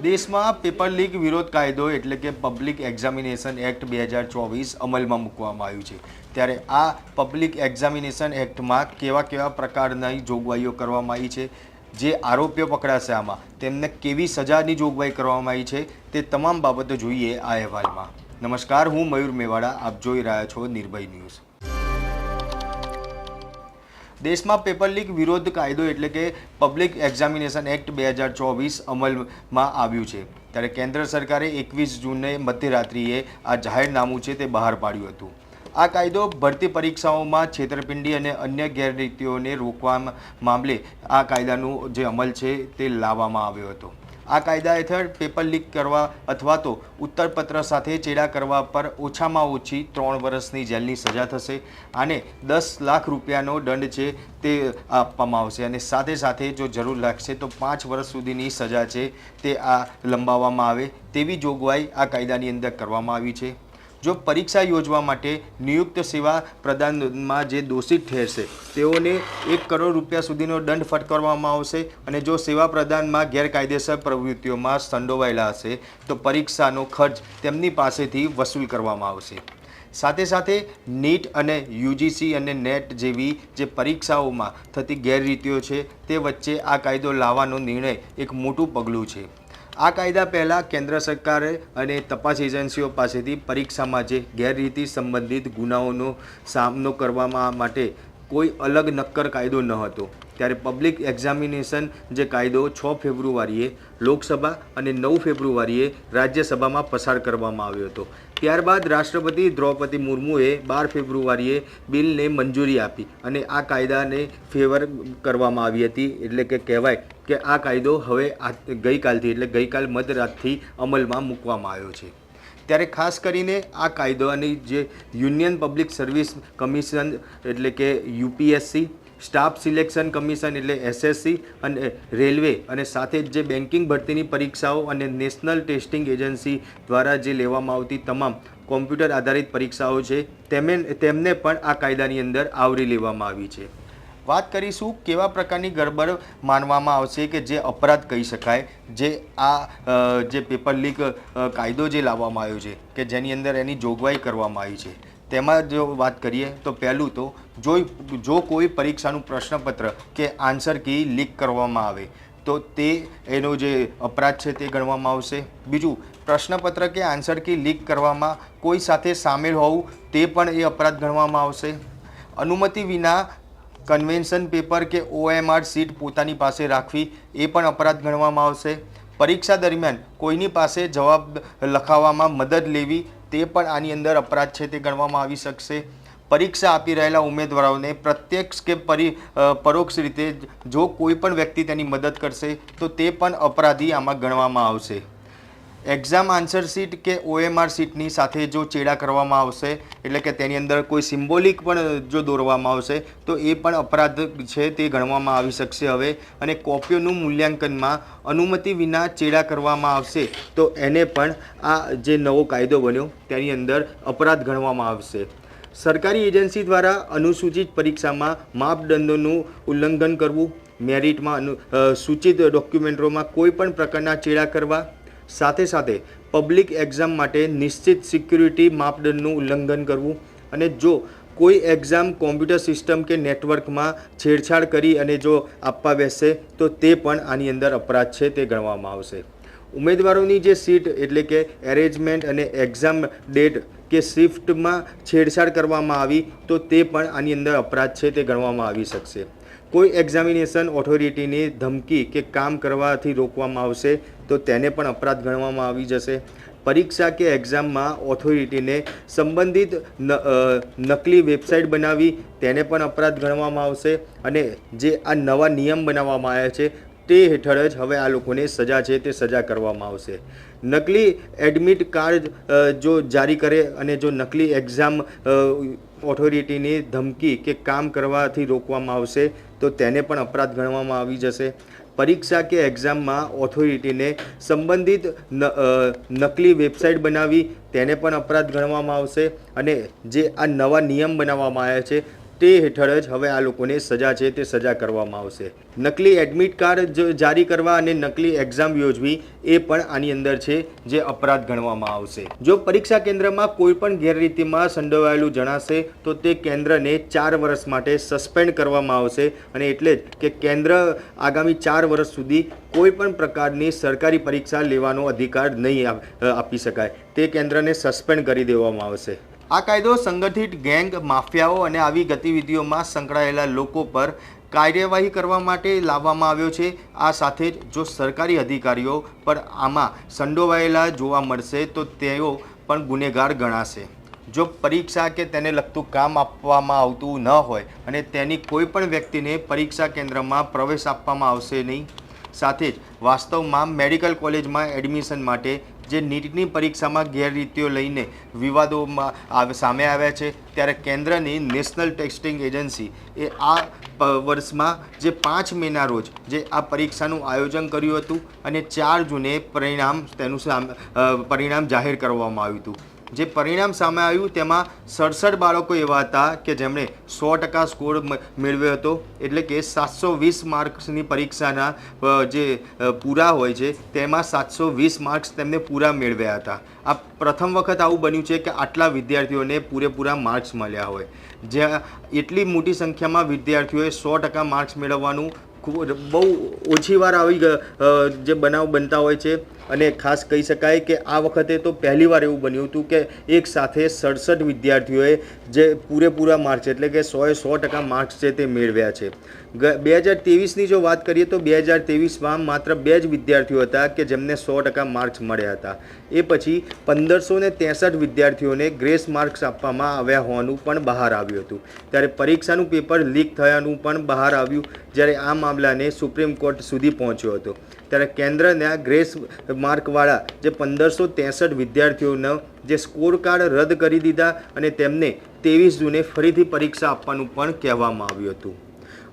દેશમાં paper leak વિરોધ કાયદો એટલે કે પબ્લિક એક્ઝામિનેશન એક્ટ 2024 અમલમાં મૂકવામાં આવ્યું છે। ત્યારે આ પબ્લિક એક્ઝામિનેશન એક્ટમાં કેવા પ્રકારની જોગવાઈઓ કરવામાં આવી છે, જે આરોપીઓ પકડાશે આમાં તેમને કેવી સજાની જોગવાઈ કરવામાં આવી છે, તે તમામ બાબતો જોઈએ આ અહેવાલમાં। નમસ્કાર, હું મયુર મેવાડા, આપ જોઈ રહ્યા છો નિર્ભય ન્યૂઝ। દેશમાં પેપર લીક વિરોધ કાયદો એટલે કે પબ્લિક એક્ઝામિનેશન એક્ટ 2024 અમલમાં આવ્યું છે। ત્યારે કેન્દ્ર સરકારે 21 જૂને મધ્યરાત્રિએ આ જાહેરનામું છે તે બહાર પાડ્યું હતું। આ કાયદો ભરતી પરીક્ષાઓમાં છેતરપિંડી અને અન્ય ગેરરીતિઓને રોકવા મામલે આ કાયદાનું જે અમલ છે તે લાવવામાં આવ્યો હતો। આ કાયદા હેઠળ પેપર લીક કરવા અથવા તો ઉત્તરપત્ર સાથે ચેડા કરવા પર ઓછામાં ઓછી 3 વર્ષની જેલની સજા થશે। આને 10 લાખ રૂપિયાનો દંડ છે તે આપવામાં આવશે અને સાથે સાથે જો જરૂર લાગશે તો 5 વર્ષ સુધીની સજા છે તે આ લંબાવવામાં આવે તેવી જોગવાઈ આ કાયદાની અંદર કરવામાં આવી છે। જો પરીક્ષા યોજવા માટે નિયુક્ત સેવા પ્રદાનમાં જે દોષિત ઠેરશે તેઓને 1 કરોડ રૂપિયા સુધીનો દંડ ફટકારવામાં આવશે અને જો સેવા પ્રદાનમાં ગેરકાયદેસર પ્રવૃત્તિઓમાં સંડોવાયેલા હશે તો પરીક્ષાનો ખર્ચ તેમની પાસેથી વસૂલ કરવામાં આવશે। સાથે સાથે નીટ અને યુજીસી અને નેટ જેવી જે પરીક્ષાઓમાં થતી ગેરરીતિઓ છે તે વચ્ચે આ કાયદો લાવવાનો નિર્ણય એક મોટું પગલું છે। આ કાયદા પહેલાં કેન્દ્ર સરકારે અને તપાસ એજન્સીઓ પાસેથી પરીક્ષામાં જે ગેરરીતિ સંબંધિત ગુનાઓનો સામનો કરવા માટે કોઈ અલગ નક્કર કાયદો ન હતો। ત્યારે પબ્લિક એક્ઝામિનેશન જે કાયદો 6 ફેબ્રુઆરીએ લોકસભા અને 9 ફેબ્રુઆરીએ રાજ્યસભામાં પસાર કરવામાં આવ્યો હતો। ત્યારબાદ રાષ્ટ્રપતિ દ્રૌપદી મુર્મુએ 12 ફેબ્રુઆરીએ બિલને મંજૂરી આપી અને આ કાયદાને ફેવર કરવામાં આવી હતી। એટલે કે કહેવાય કે આ કાયદો હવે ગઈકાલથી એટલે ગઈકાલ મધરાતથી અમલમાં મૂકવામાં આવ્યો છે। ત્યારે ખાસ કરીને આ કાયદાની જે યુનિયન પબ્લિક સર્વિસ કમિશન એટલે કે યુપીએસસી, સ્ટાફ સિલેક્શન કમિશન એટલે એસએસસી અને રેલવે અને સાથે જ જે બેન્કિંગ ભરતીની પરીક્ષાઓ અને નેશનલ ટેસ્ટિંગ એજન્સી દ્વારા જે લેવામાં આવતી તમામ કોમ્પ્યુટર આધારિત પરીક્ષાઓ છે તેમને પણ આ કાયદાની અંદર આવરી લેવામાં આવી છે। વાત કરીશું કેવા પ્રકારની ગડબડ માનવામાં આવશે કે જે અપરાધ કહી શકાય, જે આ જે પેપર લીક કાયદો જે લાવવામાં આવ્યો છે કે જેની અંદર એની જોગવાઈ કરવામાં આવી છે તેમાં જો વાત કરીએ તો પહેલું તો જો કોઈ પરીક્ષાનું પ્રશ્નપત્ર કે આન્સર કી લીક કરવામાં આવે તો તે એનો જે અપરાધ છે તે ગણવામાં આવશે। બીજું, પ્રશ્નપત્ર કે આન્સર કી લીક કરવામાં કોઈ સાથે સામેલ હોવું તે પણ એ અપરાધ ગણવામાં આવશે। અનુમતિ વિના કન્વેન્શન પેપર કે OMR સીટ પોતાની પાસે રાખવી એ પણ અપરાધ ગણવામાં આવશે। પરીક્ષા દરમિયાન કોઈની પાસે જવાબ લખાવવામાં મદદ લેવી તે પણ આની અંદર અપરાધ છે તે ગણવામાં આવી શકશે। પરીક્ષા આપી રહેલા ઉમેદવારોને પ્રત્યક્ષ કે પરોક્ષ રીતે જો કોઈ પણ વ્યક્તિ તેની મદદ કરશે તો તે પણ અપરાધી આમાં ગણવામાં આવશે। એક્ઝામ આન્સર શીટ કે OMR સીટની સાથે જો ચેડા કરવામાં આવશે એટલે કે તેની અંદર કોઈ સિમ્બોલિક પણ જો દોરવામાં આવશે તો એ પણ અપરાધ છે તે ગણવામાં આવી શકશે હવે। અને કોપીઓનું મૂલ્યાંકનમાં અનુમતિ વિના ચેડા કરવામાં આવશે તો એને પણ આ જે નવો કાયદો બન્યો તેની અંદર અપરાધ ગણવામાં આવશે। સરકારી એજન્સી દ્વારા અનુસૂચિત પરીક્ષામાં માપદંડોનું ઉલ્લંઘન કરવું, મેરિટમાં સૂચિત ડોક્યુમેન્ટોમાં કોઈ પણ પ્રકારના ચેડા કરવા, સાથે સાથે પબ્લિક એક્ઝામ માટે નિશ્ચિત સિક્યુરિટી માપદંડનું ઉલ્લંઘન કરવું અને જો કોઈ એક્ઝામ કોમ્પ્યુટર સિસ્ટમ કે નેટવર્કમાં છેડછાડ કરી અને જો આપવા બેસશે તો તે પણ આની અંદર અપરાધ છે તે ગણવામાં આવશે। ઉમેદવારોની જે સીટ એટલે કે એરેન્જમેન્ટ અને એક્ઝામ ડેટ કે શિફ્ટમાં છેડછાડ કરવામાં આવી તો તે પણ આની અંદર અપરાધ છે તે ગણવામાં આવી શકશે। કોઈ એક્ઝામિનેશન ઓથોરિટીની ધમકી કે કામ કરવાથી રોકવામાં આવશે તો તેને પણ અપરાધ ગણવામાં આવી જશે। પરીક્ષા કે એક્ઝામમાં ઓથોરિટીને સંબંધિત નકલી વેબસાઇટ બનાવી તેને પણ અપરાધ ગણવામાં આવશે અને જે આ નવા નિયમ બનાવવામાં આવ્યા છે તે હેઠળ જ હવે આ લોકોને સજા છે તે સજા કરવામાં આવશે। નકલી એડમિટ કાર્ડ જો જારી કરે અને જો નકલી એક્ઝામ ઓથોરિટીની ધમકી કે કામ કરવાથી રોકવામાં આવશે તો તેને પણ અપરાધ ગણવામાં આવી જશે। પરીક્ષા કે એક્ઝામમાં ઓથોરિટીને સંબંધિત નકલી વેબસાઇટ બનાવી તેને પણ અપરાધ ગણવામાં આવશે અને જે આ નવા નિયમ બનાવવામાં આવ્યા છે તે હેઠળ જ હવે આ લોકોને સજા છે તે સજા કરવામાં આવશે. નકલી એડમિટ કાર્ડ જારી કરવા અને નકલી એક્ઝામ યોજવી એ પણ આની અંદર છે જે અપરાધ ગણવામાં આવશે. જો પરીક્ષા કેન્દ્રમાં કોઈ પણ ગેરરીતિમાં સંડોવાયેલું જણાશે તો તે કેન્દ્રને 4 વર્ષ માટે સસ્પેન્ડ કરવામાં આવશે અને એટલે જ કે કેન્દ્ર આગામી 4 વર્ષ સુધી કોઈ પણ પ્રકારની સરકારી પરીક્ષા લેવાનો અધિકાર નહીં આપી શકાય. તે કેન્દ્રને સસ્પેન્ડ કરી દેવામાં આવશે. આ કાયદો સંગઠિત ગેંગ, માફિયાઓ અને આવી ગતિવિધિઓમાં સંકળાયેલા લોકો પર કાર્યવાહી કરવા માટે લાવવામાં આવ્યો છે. આ સાથે જ જો સરકારી અધિકારીઓ પર આમાં સંડોવાયેલા જોવા મળશે તો તેઓ પણ ગુનેગાર ગણાશે. જો પરીક્ષા કે તેને લગતું કામ આપવામાં આવતું ન હોય અને તેની કોઈ પણ વ્યક્તિને પરીક્ષા કેન્દ્રમાં પ્રવેશ આપવામાં આવશે નહીં. સાથે જ વાસ્તવમાં મેડિકલ કોલેજમાં એડમિશન માટે જે નીટની પરીક્ષામાં ગેરરીતિઓ લઈને વિવાદોમાં સામે આવ્યા છે ત્યારે કેન્દ્રની નેશનલ ટેસ્ટિંગ એજન્સી એ આ વર્ષમાં જે 5 મેના રોજ જે આ પરીક્ષાનું આયોજન કર્યું હતું અને 4 જૂને પરિણામ જાહેર કરવામાં આવ્યું હતું. જે પરિણામ સામે આવ્યું તેમાં 67 બાળકો એવા હતા કે જેમણે 100% સ્કોર મેળવ્યો હતો. એટલે કે 720 માર્ક્સની પરીક્ષાના જે પૂરા હોય છે તેમાં 720 માર્ક્સ તેમને પૂરા મેળવ્યા હતા. આ પ્રથમ વખત આવું બન્યું છે કે આટલા વિદ્યાર્થીઓને પૂરેપૂરા માર્ક્સ મળ્યા હોય. જ્યાં એટલી મોટી સંખ્યામાં વિદ્યાર્થીઓએ 100% માર્ક્સ મેળવવાનું બહુ ઓછી વાર આવી જે બનાવ બનતા હોય છે. અને ખાસ કહી શકાય કે આ વખતે તો પહેલીવાર એવું બન્યું હતું કે એક સાથે 67 વિદ્યાર્થીઓએ જે પૂરેપૂરા માર્ક્સ એટલે કે 100% માર્ક્સ છે તે મેળવ્યા છે. 2023ની જો વાત કરીએ તો 2023માં માત્ર 2 જ વિદ્યાર્થીઓ હતા કે જેમને 100% માર્ક્સ મળ્યા હતા. એ પછી 1563 વિદ્યાર્થીઓને ગ્રેસ માર્ક્સ આપવામાં આવ્યા હોવાનું પણ બહાર આવ્યું હતું. ત્યારે પરીક્ષાનું પેપર લીક થયાનું પણ બહાર આવ્યું. જ્યારે આ મામલાને સુપ્રીમ કોર્ટ સુધી પહોંચ્યો હતો ત્યારે કેન્દ્રના ગ્રેસ માર્કવાળા જે 1563 વિદ્યાર્થીઓનો જે સ્કોર કાર્ડ રદ કરી દીધા અને તેમને 23 જૂને ફરીથી પરીક્ષા આપવાનું પણ કહેવામાં આવ્યું હતું.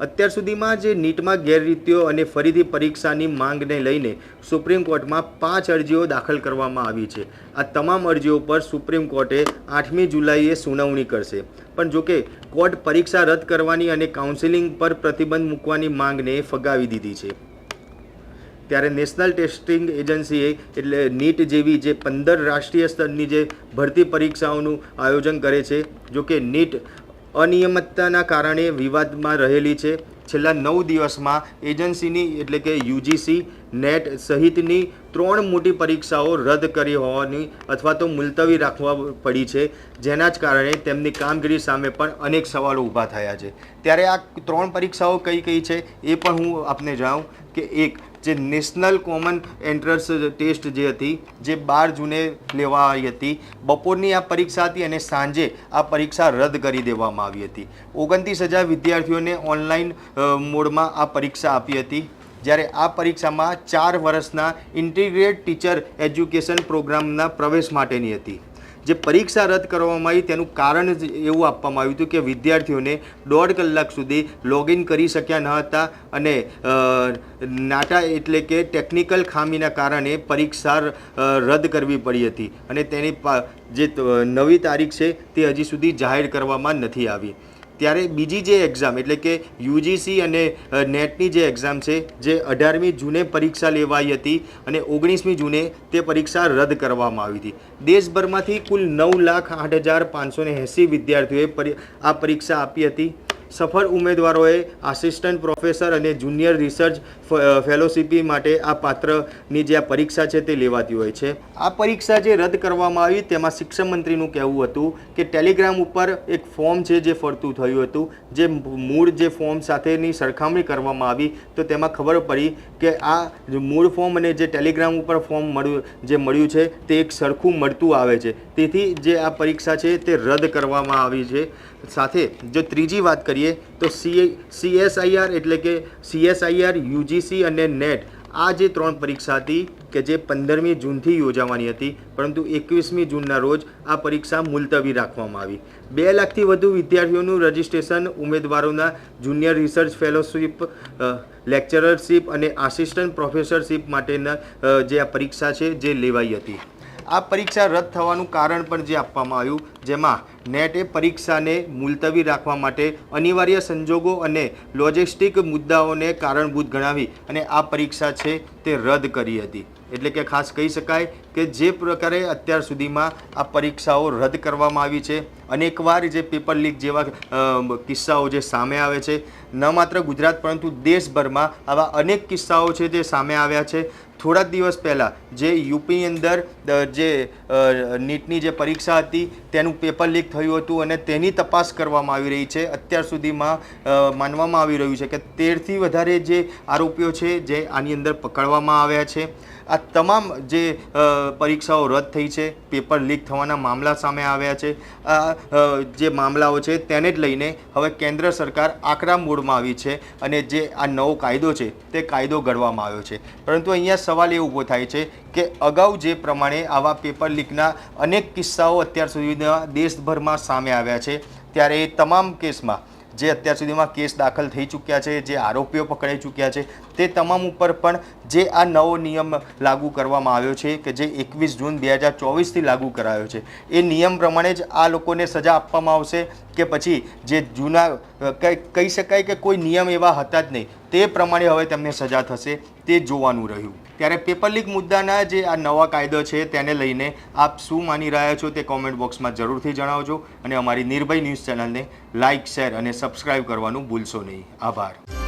અત્યાર સુધીમાં જે નીટમાં ગેરરીતિઓ અને ફરીથી પરીક્ષાની માંગને લઈને સુપ્રીમ કોર્ટમાં 5 અરજીઓ દાખલ કરવામાં આવી છે. આ તમામ અરજીઓ પર સુપ્રીમ કોર્ટે 8મી જુલાઈએ સુનાવણી કરશે. પણ જોકે કોર્ટ પરીક્ષા રદ કરવાની અને કાઉન્સેલિંગ પર પ્રતિબંધ મૂકવાની માંગને ફગાવી દીધી છે. ત્યારે નેશનલ ટેસ્ટિંગ એજન્સીએ એટલે નીટ જેવી જે 15 રાષ્ટ્રીય સ્તરની જે ભરતી પરીક્ષાઓનું આયોજન કરે છે. જોકે નીટ અનિયમિતતાના કારણે વિવાદમાં રહેલી છે. છેલ્લા 9 દિવસમાં એજન્સીની એટલે કે યુજીસી, નેટ સહિતની 3 મોટી પરીક્ષાઓ રદ કરી હોવાની અથવા તો મુલતવી રાખવા પડી છે. જેના જ કારણે તેમની કામગીરી સામે પણ અનેક સવાલો ઊભા થયા છે. ત્યારે આ 3 પરીક્ષાઓ કઈ કઈ છે એ પણ હું આપને જણાવું કે એક જે નેશનલ કોમન એન્ટ્રન્સ ટેસ્ટ જે હતી જે 12 જૂને લેવાઈ હતી. બપોરની આ પરીક્ષા હતી અને સાંજે આ પરીક્ષા રદ કરી દેવામાં આવી હતી. 29,000 વિદ્યાર્થીઓને ઓનલાઈન મોડમાં આ પરીક્ષા આપી હતી. જ્યારે આ પરીક્ષામાં 4 વર્ષના ઇન્ટિગ્રેટેડ ટીચર એજ્યુકેશન પ્રોગ્રામના પ્રવેશ માટેની હતી. જે પરીક્ષા રદ કરવામાં આવી તેનું કારણ એવું આપવામાં આવ્યું હતું કે વિદ્યાર્થીઓને 1.5 કલાક સુધી લોગિન કરી શક્યા ન હતા અને નાટા એટલે કે ટેકનિકલ ખામીના કારણે પરીક્ષા રદ કરવી પડી હતી અને તેની જે નવી તારીખ છે તે હજી સુધી જાહેર કરવામાં નથી આવી. ત્યારે બીજી જે એક્ઝામ એટલે કે યુજીસી અને નેટની જે એક્ઝામ છે જે 18મી જૂને પરીક્ષા લેવાઈ હતી અને 19મી જૂને તે પરીક્ષા રદ કરવામાં આવી હતી. દેશભરમાંથી કુલ 9,08,580 વિદ્યાર્થીઓએ આ પરીક્ષા આપી હતી. સફળ ઉમેદવારોએ આસિસ્ટન્ટ પ્રોફેસર અને જુનિયર રિસર્ચ ફેલોશિપ માટે આ પાત્રની જે આ પરીક્ષા છે તે લેવાતી હોય છે. આ પરીક્ષા જે રદ કરવામાં આવી તેમાં શિક્ષણ મંત્રીનું કહેવું હતું કે ટેલિગ્રામ ઉપર એક ફોર્મ છે જે ફરતું થયું હતું. જે મૂળ જે ફોર્મ સાથેની સરખામણી કરવામાં આવી તો તેમાં ખબર પડી કે આ મૂળ ફોર્મ અને જે ટેલિગ્રામ ઉપર ફોર્મ મળ્યું છે તે એક સરખું મળતું આવે છે. તેથી જે આ પરીક્ષા છે તે રદ કરવામાં આવી છે. સાથે જો ત્રીજી વાત કરીએ તો CSIR એટલે કે CSIR, UGC અને નેટ આ જે 3 પરીક્ષા હતી કે જે 15મી જૂનથી યોજાવાની હતી પરંતુ 21મી જૂનના રોજ આ પરીક્ષા મુલતવી રાખવામાં આવી. 2 લાખથી વધુ વિદ્યાર્થીઓનું રજિસ્ટ્રેશન ઉમેદવારોના જુનિયર રિસર્ચ ફેલોશિપ, લેક્ચરરશિપ અને આસિસ્ટન્ટ પ્રોફેસરશિપ માટેના જે આ પરીક્ષા છે જે લેવાઈ હતી. આ પરીક્ષા રદ થવાનું કારણ પણ જે આપવામાં આવ્યું, જેમાં નેટે પરીક્ષાને મુલતવી રાખવા માટે અનિવાર્ય સંજોગો અને લોજિસ્ટિક મુદ્દાઓને કારણભૂત ગણાવી અને આ પરીક્ષા છે તે રદ કરી હતી. એટલે કે ખાસ કહી શકાય કે જે પ્રકારે અત્યાર સુધીમાં આ પરીક્ષાઓ રદ કરવામાં આવી છે, અનેકવાર જે પેપર લીક જેવા કિસ્સાઓ જે સામે આવે છે, ન માત્ર ગુજરાત પરંતુ દેશભરમાં આવા અનેક કિસ્સાઓ છે તે સામે આવ્યા છે. થોડા દિવસ પહેલાં જે યુપીની અંદર જે નીટની જે પરીક્ષા હતી તેનું પેપર લીક થયું હતું અને તેની તપાસ કરવામાં આવી રહી છે. અત્યાર સુધીમાં માનવામાં આવી રહ્યું છે કે 13થી વધારે જે આરોપીઓ છે જે આની અંદર પકડવામાં આવ્યા છે. આ તમામ જે પરીક્ષાઓ રદ થઈ છે, પેપર લીક થવાના મામલા સામે આવ્યા છે. આ જે મામલાઓ છે તેને જ લઈને હવે કેન્દ્ર સરકાર આકરા મોડમાં આવી છે અને જે આ નવો કાયદો છે તે કાયદો ઘડવામાં આવ્યો છે. પરંતુ અહીંયા સવાલ એ ઊભો થાય છે કે અગાઉ જે પ્રમાણે આવા પેપર લીકના અનેક કિસ્સાઓ અત્યાર સુધીના દેશભરમાં સામે આવ્યા છે, ત્યારે એ તમામ કેસમાં જે અત્યાર સુધીમાં કેસ દાખલ થઈ ચૂક્યા છે, જે આરોપીઓ પકડાઈ ચૂક્યા છે, તે તમામ ઉપર પણ જે આ નવો નિયમ લાગુ કરવામાં આવ્યો છે કે જે 21 જૂન 2024થી લાગુ કરાયો છે, એ નિયમ પ્રમાણે જ આ લોકોને સજા આપવામાં આવશે કે પછી જે જૂના કહી શકાય કે કોઈ નિયમ એવા હતા જ નહીં, તે પ્રમાણે હવે તેમને સજા થશે, તે જોવાનું રહ્યું. ત્યારે પેપર લીક મુદ્દાના જે આ નવા કાયદો છે તેને લઈને આપ શું માની રહ્યા છો તે કોમેન્ટ બોક્સમાં જરૂરથી જણાવજો અને અમારી નિર્ભય ન્યૂઝ ચેનલને લાઇક, શેર અને સબસ્ક્રાઇબ કરવાનું ભૂલશો નહીં. આભાર.